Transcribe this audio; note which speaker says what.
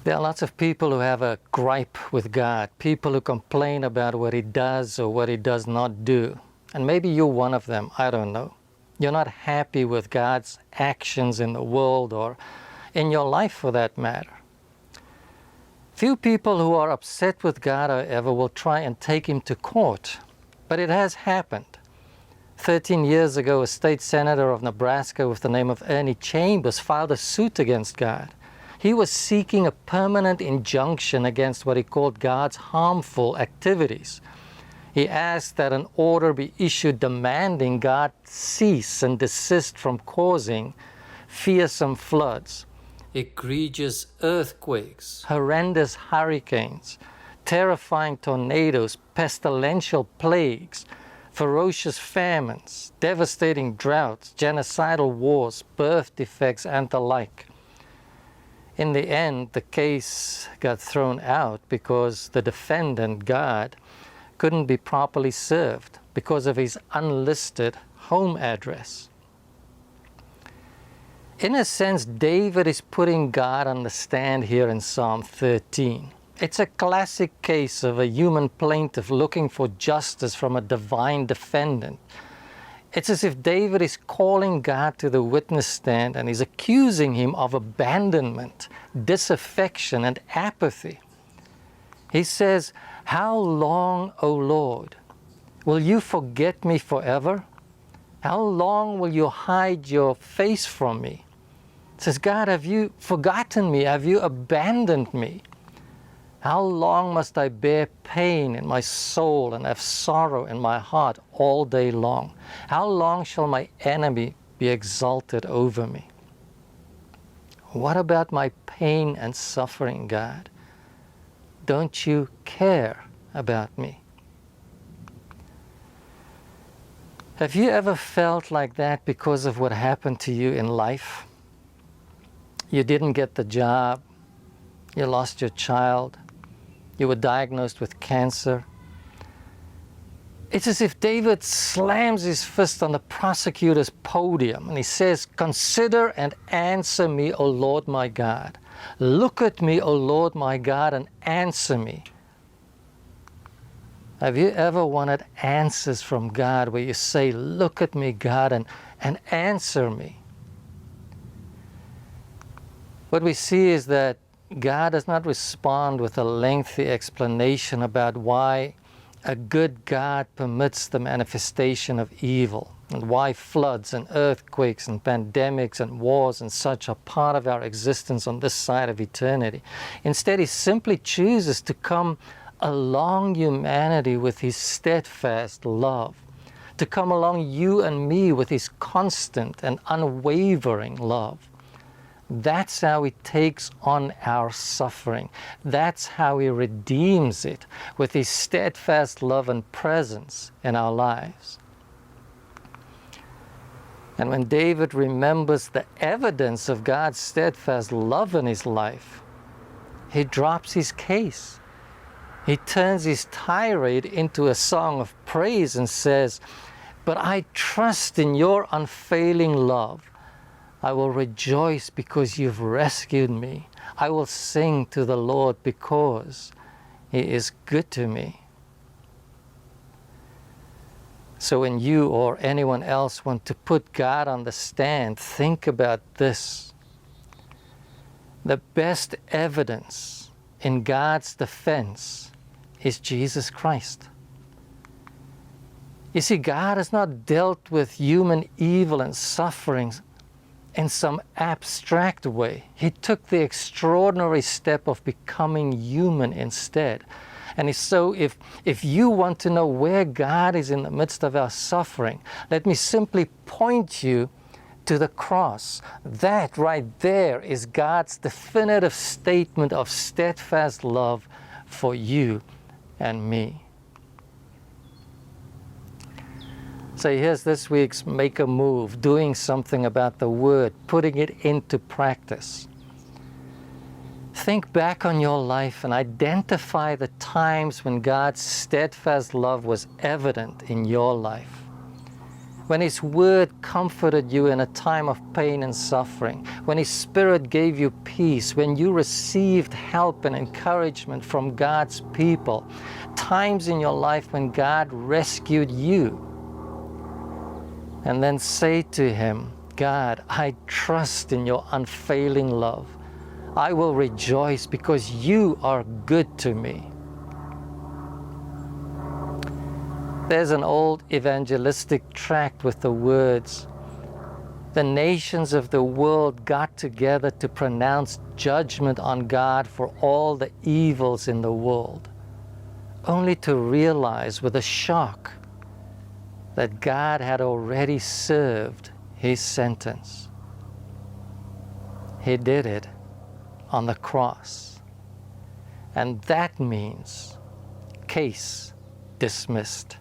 Speaker 1: There are lots of people who have a gripe with God, people who complain about what He does or what He does not do. And maybe you're one of them, I don't know. You're not happy with God's actions in the world or in your life for that matter. Few people who are upset with God, however, will try and take Him to court. But it has happened. 13 years ago, a state senator of Nebraska with the name of Ernie Chambers filed a suit against God. He was seeking a permanent injunction against what he called God's harmful activities. He asked that an order be issued demanding God cease and desist from causing fearsome floods, egregious earthquakes, horrendous hurricanes, terrifying tornadoes, pestilential plagues, ferocious famines, devastating droughts, genocidal wars, birth defects, and the like. In the end, the case got thrown out because the defendant, God, couldn't be properly served because of his unlisted home address. In a sense, David is putting God on the stand here in Psalm 13. It's a classic case of a human plaintiff looking for justice from a divine defendant. It's as if David is calling God to the witness stand and is accusing Him of abandonment, disaffection, and apathy. He says, "How long, O Lord, will you forget me forever? How long will you hide your face from me?" He says, "God, have you forgotten me? Have you abandoned me? How long must I bear pain in my soul and have sorrow in my heart all day long? How long shall my enemy be exalted over me?" What about my pain and suffering, God? Don't you care about me? Have you ever felt like that because of what happened to you in life? You didn't get the job, you lost your child, you were diagnosed with cancer. It's as if David slams his fist on the prosecutor's podium and he says, "Consider and answer me, O Lord my God. Look at me, O Lord my God, and answer me." Have you ever wanted answers from God where you say, "Look at me, God, and answer me"? What we see is that God does not respond with a lengthy explanation about why a good God permits the manifestation of evil and why floods and earthquakes and pandemics and wars and such are part of our existence on this side of eternity. Instead, He simply chooses to come along humanity with His steadfast love, to come along you and me with His constant and unwavering love. That's how He takes on our suffering. That's how He redeems it with His steadfast love and presence in our lives. And when David remembers the evidence of God's steadfast love in his life, he drops his case. He turns his tirade into a song of praise and says, "But I trust in your unfailing love. I will rejoice because you've rescued me. I will sing to the Lord because He is good to me." So when you or anyone else want to put God on the stand, think about this. The best evidence in God's defense is Jesus Christ. You see, God has not dealt with human evil and sufferings in some abstract way. He took the extraordinary step of becoming human instead. And so if you want to know where God is in the midst of our suffering, let me simply point you to the cross. That right there is God's definitive statement of steadfast love for you and me. So here's this week's Make a Move, doing something about the Word, putting it into practice. Think back on your life and identify the times when God's steadfast love was evident in your life. when His Word comforted you in a time of pain and suffering, when His Spirit gave you peace, when you received help and encouragement from God's people, times in your life when God rescued you. And then say to Him, God, I trust in your unfailing love. I will rejoice because you are good to me. There's an old evangelistic tract with the words, the nations of the world got together to pronounce judgment on God for all the evils in the world, only to realize with a shock that God had already served His sentence. He did it on the cross. And that means case dismissed.